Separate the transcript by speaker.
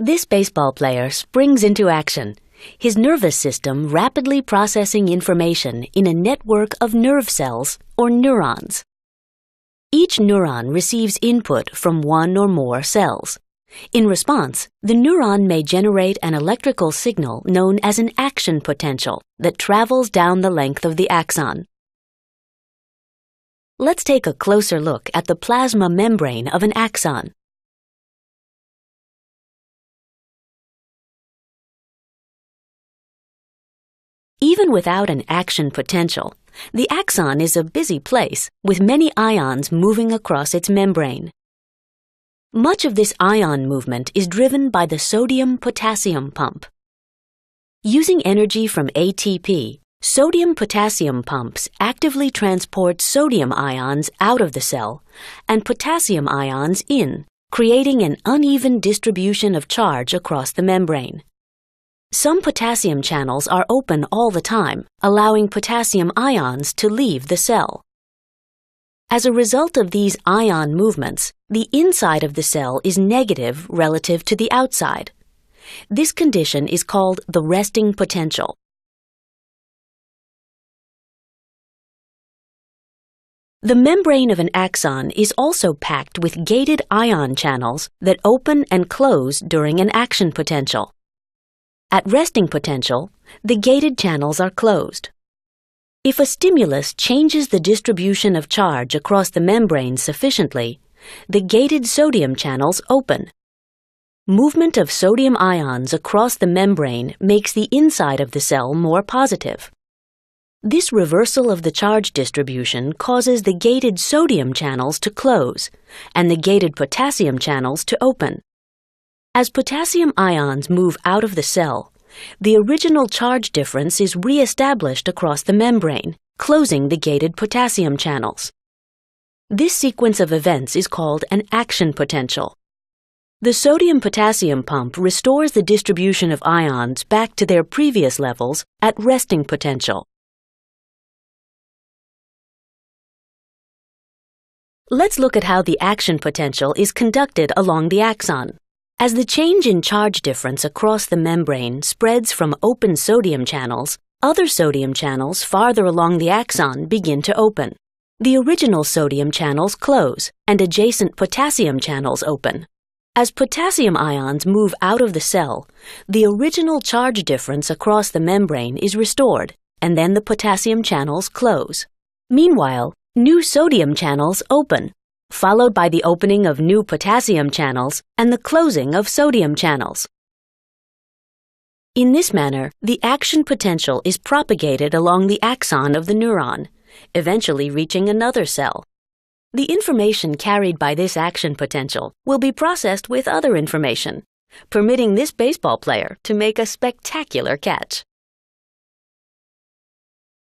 Speaker 1: This baseball player springs into action, his nervous system rapidly processing information in a network of nerve cells, or neurons. Each neuron receives input from one or more cells. In response, the neuron may generate an electrical signal known as an action potential that travels down the length of the axon. Let's take a closer look at the plasma membrane of an axon. Even without an action potential, the axon is a busy place with many ions moving across its membrane. Much of this ion movement is driven by the sodium-potassium pump. Using energy from ATP, sodium-potassium pumps actively transport sodium ions out of the cell and potassium ions in, creating an uneven distribution of charge across the membrane. Some potassium channels are open all the time, allowing potassium ions to leave the cell. As a result of these ion movements, the inside of the cell is negative relative to the outside. This condition is called the resting potential. The membrane of an axon is also packed with gated ion channels that open and close during an action potential. At resting potential, the gated channels are closed. If a stimulus changes the distribution of charge across the membrane sufficiently, the gated sodium channels open. Movement of sodium ions across the membrane makes the inside of the cell more positive. This reversal of the charge distribution causes the gated sodium channels to close and the gated potassium channels to open. As potassium ions move out of the cell, the original charge difference is re-established across the membrane, closing the gated potassium channels. This sequence of events is called an action potential. The sodium-potassium pump restores the distribution of ions back to their previous levels at resting potential. Let's look at how the action potential is conducted along the axon. As the change in charge difference across the membrane spreads from open sodium channels, other sodium channels farther along the axon begin to open. The original sodium channels close, and adjacent potassium channels open. As potassium ions move out of the cell, the original charge difference across the membrane is restored, and then the potassium channels close. Meanwhile, new sodium channels open, followed by the opening of new potassium channels and the closing of sodium channels. In this manner, the action potential is propagated along the axon of the neuron, eventually reaching another cell. The information carried by this action potential will be processed with other information, permitting this baseball player to make a spectacular catch.